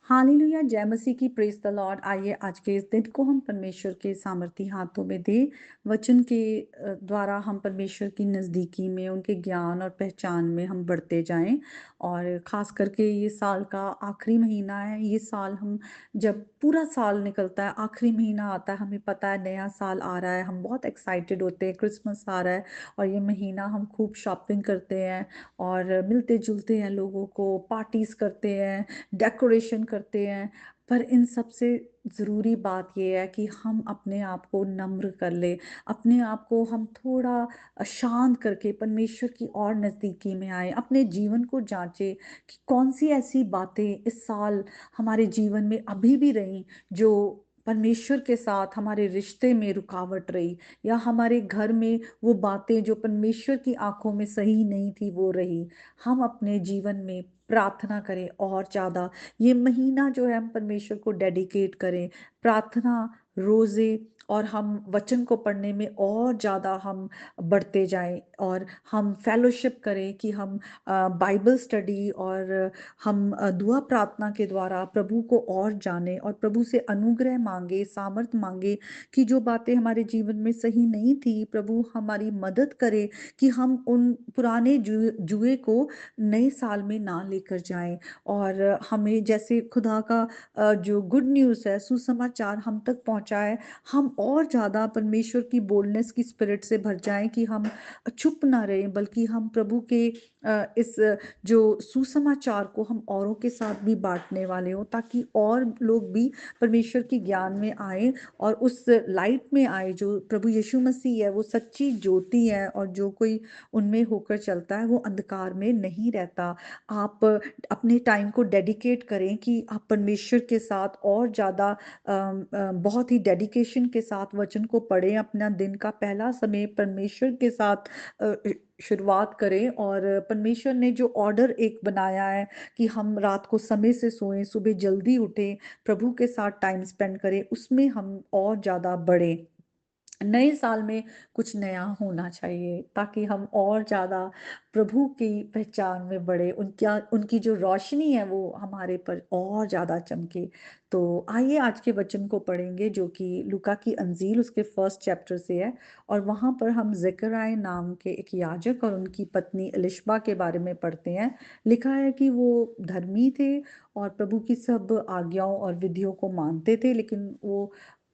Hallelujah, जय मसीह की, praise the Lord. आइए आज के इस दिन को हम परमेश्वर के सामर्थी हाथों में दें। वचन के द्वारा हम परमेश्वर की नज़दीकी में, उनके ज्ञान और पहचान में हम बढ़ते जाएं। और ख़ास करके ये साल का आखिरी महीना है। ये साल हम जब पूरा साल निकलता है, आखिरी महीना आता है, हमें पता है नया साल आ रहा है, हम बहुत एक्साइटेड होते हैं, क्रिसमस आ रहा है। और ये महीना हम खूब शॉपिंग करते हैं और मिलते जुलते हैं, लोगों को पार्टीज करते हैं, डेकोरेशन करते हैं। पर इन सबसे ज़रूरी बात ये है कि हम अपने आप को नम्र कर ले, अपने आप को हम थोड़ा शांत करके परमेश्वर की और नज़दीकी में आए, अपने जीवन को जांचे कि कौन सी ऐसी बातें इस साल हमारे जीवन में अभी भी रही जो परमेश्वर के साथ हमारे रिश्ते में रुकावट रही, या हमारे घर में वो बातें जो परमेश्वर की आंखों में सही नहीं थी वो रही। हम अपने जीवन में प्रार्थना करें और ज़्यादा। ये महीना जो है हम परमेश्वर को डेडिकेट करें, प्रार्थना, रोज़े, और हम वचन को पढ़ने में और ज़्यादा हम बढ़ते जाएं। और हम फेलोशिप करें कि हम बाइबल स्टडी और हम दुआ प्रार्थना के द्वारा प्रभु को और जाने और प्रभु से अनुग्रह मांगे, सामर्थ मांगे कि जो बातें हमारे जीवन में सही नहीं थी, प्रभु हमारी मदद करे कि हम उन पुराने जुए को नए साल में ना लेकर जाएं। और हमें जैसे खुदा का जो गुड न्यूज़ है, सुसमाचार हम तक पहुंचाए, हम और ज़्यादा परमेश्वर की बोल्डनेस की स्पिरिट से भर जाएं कि हम चुप ना रहें, बल्कि हम प्रभु के इस जो सुसमाचार को हम औरों के साथ भी बांटने वाले हों, ताकि और लोग भी परमेश्वर की ज्ञान में आए और उस लाइट में आए जो प्रभु यीशु मसीह है। वो सच्ची ज्योति है और जो कोई उनमें होकर चलता है वो अंधकार में नहीं रहता। आप अपने टाइम को डेडिकेट करें कि आप परमेश्वर के साथ और ज़्यादा बहुत ही डेडिकेशन के साथ वचन को पढ़ें। अपना दिन का पहला समय परमेश्वर के साथ अ, शुरुआत करें। और परमेश्वर ने जो ऑर्डर एक बनाया है कि हम रात को समय से सोएं, सुबह जल्दी उठें, प्रभु के साथ टाइम स्पेंड करें, उसमें हम और ज़्यादा बढ़ें। नए साल में कुछ नया होना चाहिए ताकि हम और ज़्यादा प्रभु की पहचान में बढ़े, उनका उनकी जो रोशनी है वो हमारे पर और ज़्यादा चमके। तो आइए आज के वचन को पढ़ेंगे जो कि लूका की अंजील उसके फर्स्ट चैप्टर से है। और वहाँ पर हम ज़करयाह नाम के एक याजक और उनकी पत्नी एलिशबा के बारे में पढ़ते हैं। लिखा है कि वो धर्मी थे और प्रभु की सब आज्ञाओं और विधियों को मानते थे, लेकिन वो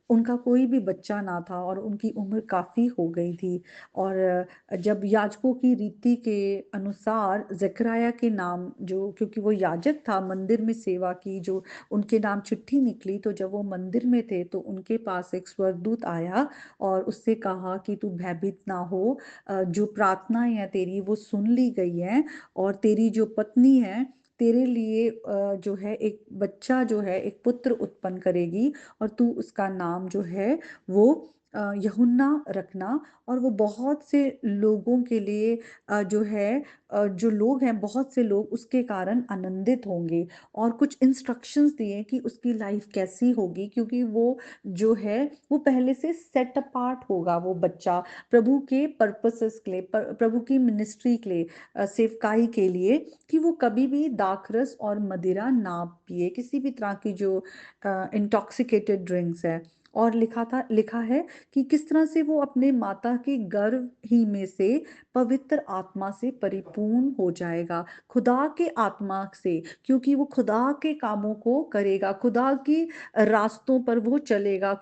उनका कोई भी बच्चा ना था और उनकी उम्र काफ़ी हो गई थी। और जब याजकों की रीति के अनुसार ज़करयाह के नाम, जो क्योंकि वो याजक था, मंदिर में सेवा की, जो उनके नाम चिट्ठी निकली, तो जब वो मंदिर में थे तो उनके पास एक स्वर्गदूत आया और उससे कहा कि तू भयभीत ना हो, जो प्रार्थनाएं हैं तेरी वो सुन ली गई हैं, और तेरी जो पत्नी है तेरे लिए जो है एक बच्चा जो है एक पुत्र उत्पन्न करेगी, और तू उसका नाम जो है वो यूहन्ना रखना। और वो बहुत से लोगों के लिए जो है जो लोग हैं, बहुत से लोग उसके कारण आनंदित होंगे। और कुछ इंस्ट्रक्शंस दिए कि उसकी लाइफ कैसी होगी, क्योंकि वो जो है वो पहले से सेट अपार्ट होगा, वो बच्चा प्रभु के पर्पसेस के लिए, प्रभु की मिनिस्ट्री के लिए, सेवकाई के लिए, कि वो कभी भी दाखरस और मदिरा ना पिए, किसी भी तरह की जो इंटॉक्सिकेटेड ड्रिंक्स है। और लिखा है कि किस तरह से वो अपने माता के गर्भ ही में से पवित्र आत्मा से परिपूर्ण हो जाएगा, खुदा के आत्मा से, क्योंकि वो खुदा के कामों को करेगा, खुदा की रास्तों पर वो चलेगा,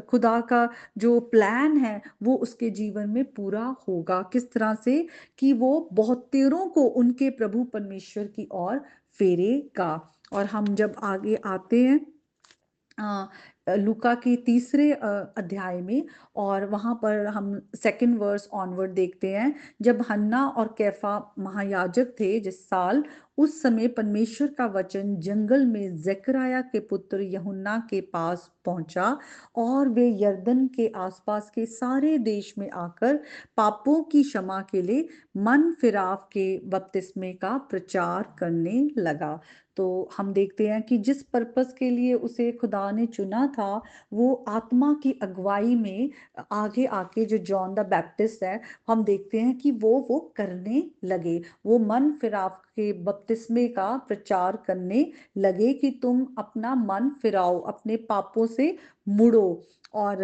खुदा का जो प्लान है वो उसके जीवन में पूरा होगा। किस तरह से कि वो बहुतेरों को उनके प्रभु परमेश्वर की ओर फेरेगा। और हम जब आगे आते हैं लूका की तीसरे अध्याय में, और वहां पर हम सेकंड वर्स ऑनवर्ड देखते हैं। जब हन्ना और कैफा महायाजक थे जिस साल, उस समय परमेश्वर का वचन जंगल में जकराया के पुत्र यूहन्ना के पास पहुंचा, और वे यरदन के आसपास के सारे देश में आकर पापों की क्षमा के लिए मन फिराव के बपतिस्मे का प्रचार करने लगा। तो हम देखते हैं कि जिस पर्पस के लिए उसे खुदा ने चुना था, वो आत्मा की अगुवाई में आगे आके जो जॉन द बैप्टिस्ट है, हम देखते हैं कि वो करने लगे। वो मन फिराव के बपतिस्मे का प्रचार करने लगे कि तुम अपना मन फिराओ, अपने पापों से मुड़ो। और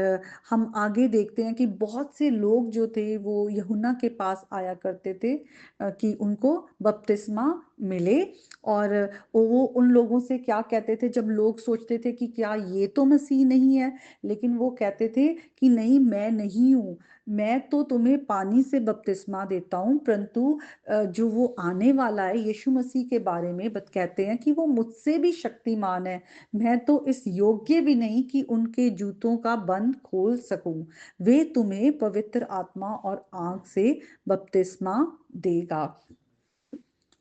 हम आगे देखते हैं कि बहुत से लोग जो थे वो यूहन्ना के पास आया करते थे कि उनको बपतिस्मा मिले। और वो उन लोगों से क्या कहते थे, जब लोग सोचते थे कि क्या ये तो मसीह नहीं है, लेकिन वो कहते थे कि नहीं, मैं नहीं हूँ, मैं तो तुम्हें पानी से बपतिस्मा देता हूँ, परंतु जो वो आने वाला है यीशु मसीह के बारे में कहते हैं कि वो मुझसे भी शक्तिमान है, मैं तो इस योग्य भी नहीं कि उनके जूतों का बंद खोल सकूं। वे तुम्हें पवित्र आत्मा और आग से बपतिस्मा देगा।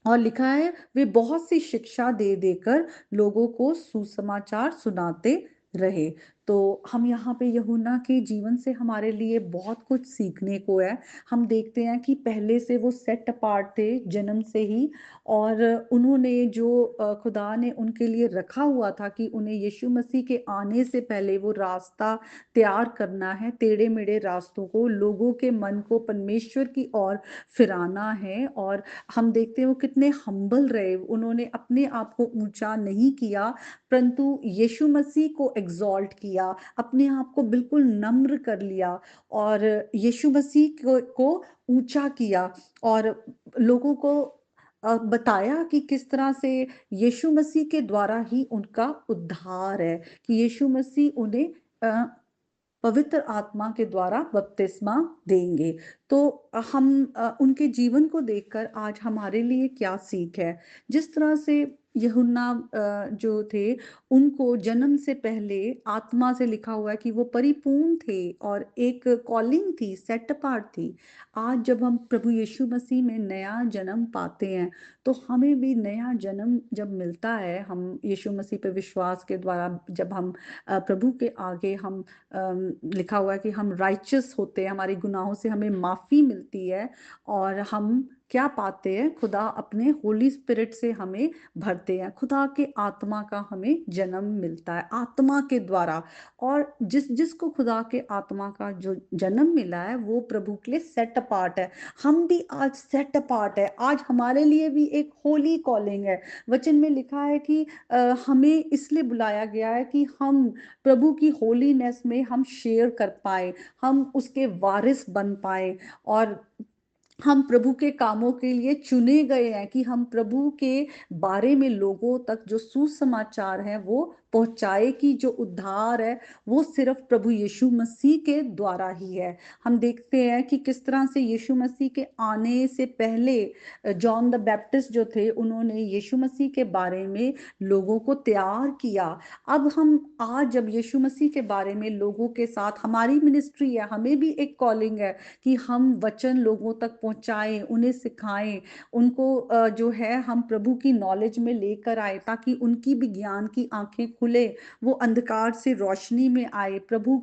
और लिखा है वे बहुत सी शिक्षा दे देकर लोगों को सुसमाचार सुनाते रहे। तो हम यहाँ पे यूहन्ना के जीवन से हमारे लिए बहुत कुछ सीखने को है। हम देखते हैं कि पहले से वो सेट अपार्ट थे जन्म से ही, और उन्होंने जो खुदा ने उनके लिए रखा हुआ था कि उन्हें यीशु मसीह के आने से पहले वो रास्ता तैयार करना है, टेढ़े मेढ़े रास्तों को, लोगों के मन को परमेश्वर की ओर फिराना है। और हम देखते हैं वो कितने हम्बल रहे, उन्होंने अपने आप को ऊंचा नहीं किया, परंतु यीशु मसीह को एग्जॉल्ट किया, अपने आप को बिल्कुल नम्र कर लिया और यीशु मसीह को ऊंचा किया, और लोगों को बताया कि किस तरह से यीशु मसीह के द्वारा ही उनका उद्धार है, कि यीशु मसीह उन्हें पवित्र आत्मा के द्वारा बपतिस्मा देंगे। तो हम उनके जीवन को देखकर आज हमारे लिए क्या सीख है। जिस तरह से यूहन्ना जो थे, उनको जन्म से पहले आत्मा से लिखा हुआ है कि वो परिपूर्ण थे और एक कॉलिंग थी, सेट अपार्ट थी। आज जब हम प्रभु यीशु मसीह में नया जन्म पाते हैं, तो हमें भी नया जन्म जब मिलता है, हम यीशु मसीह पे विश्वास के द्वारा जब हम प्रभु के आगे हम लिखा हुआ है कि हम राइचस होते हैं, हमारे गुनाहों से हमें माफी मिलती है, और हम क्या पाते हैं, खुदा अपने होली स्पिरिट से हमें भरते हैं, खुदा के आत्मा का हमें जन्म मिलता है आत्मा के द्वारा। और जिसको खुदा के आत्मा का जो जन्म मिला है वो प्रभु के लिए सेट अपार्ट है। हम भी आज सेट अपार्ट है, आज हमारे लिए भी एक होली कॉलिंग है। वचन में लिखा है कि हमें इसलिए बुलाया गया है कि हम प्रभु की होलीनेस में हम शेयर कर पाए, हम उसके वारिस बन पाए, और हम प्रभु के कामों के लिए चुने गए हैं कि हम प्रभु के बारे में लोगों तक जो सुसमाचार है वो पहुंचाए, कि जो उद्धार है वो सिर्फ प्रभु यीशु मसीह के द्वारा ही है। हम देखते हैं कि किस तरह से यीशु मसीह के आने से पहले जॉन द बैप्टिस्ट जो थे, उन्होंने यीशु मसीह के बारे में लोगों को तैयार किया। अब हम आज जब यीशु मसीह के बारे में लोगों के साथ, हमारी मिनिस्ट्री है, हमें भी एक कॉलिंग है कि हम वचन लोगों तक पहुंचाएं, उन्हें सिखाएं, उनको जो है हम प्रभु की नॉलेज में लेकर आए, ताकि उनकी भी ज्ञान की आंखें खुले, वो अंधकार से रोशनी में आए, प्रभु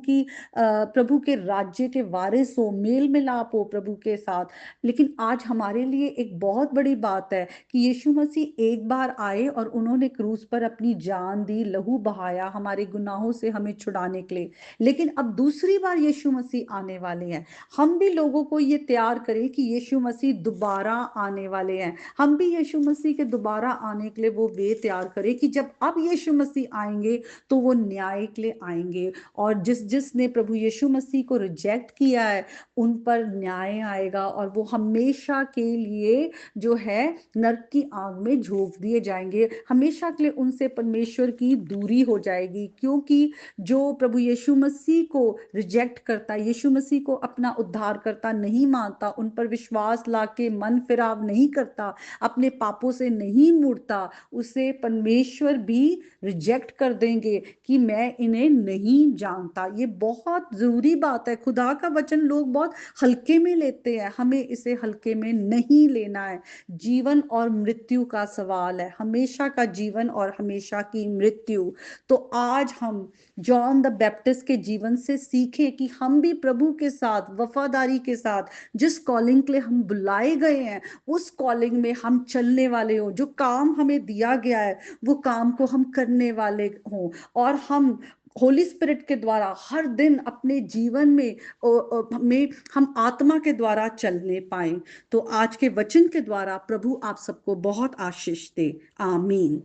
के राज्य के वारिस हो, मेल मिलाप हो प्रभु के साथ। लेकिन आज हमारे लिए एक बहुत बड़ी बात है कि यीशु मसीह एक बार आए और उन्होंने क्रूस पर अपनी जान दी, लहू बहाया हमारे गुनाहों से हमें छुड़ाने के लिए। लेकिन अब दूसरी बार यीशु मसीह आने वाले हैं। हम भी लोगों को ये तैयार करें कि यीशु मसीह दोबारा आने वाले हैं। हम भी यीशु मसीह के दोबारा आने के लिए वो वे तैयार करें कि जब अब यीशु मसीह आएंगे तो वो न्याय के लिए आएंगे, और जिसने प्रभु यीशु मसीह को रिजेक्ट किया है उन पर न्याय आएगा, और वो हमेशा के लिए जो है नरक की आग में झोंक दिए जाएंगे, हमेशा के लिए उनसे परमेश्वर की दूरी हो जाएगी। क्योंकि जो प्रभु यीशु मसीह को रिजेक्ट करता, यीशु मसीह को अपना उद्धार करता नहीं मानता, उन पर विश्वास लाके मन फिराव नहीं करता, अपने पापों से नहीं मुड़ता, उसे परमेश्वर भी रिजेक्ट कर देंगे कि मैं इन्हें नहीं जानता। ये बहुत जरूरी बात है। खुदा का वचन लोग बहुत हल्के में लेते हैं, हमें इसे हल्के में नहीं लेना है। जीवन और मृत्यु का सवाल है, हमेशा का जीवन और हमेशा की मृत्यु। तो आज हम जॉन द बैप्टिस्ट के जीवन से सीखे कि हम भी प्रभु के साथ वफादारी के साथ जिस कॉलिंग के लिए हम बुलाए गए हैं, उस कॉलिंग में हम चलने वाले हो, जो काम हमें दिया गया है वो काम को हम करने वाले हों, और हम होली स्पिरिट के द्वारा हर दिन अपने जीवन में हम आत्मा के द्वारा चलने पाए। तो आज के वचन के द्वारा प्रभु आप सबको बहुत आशीष दे। आमीन।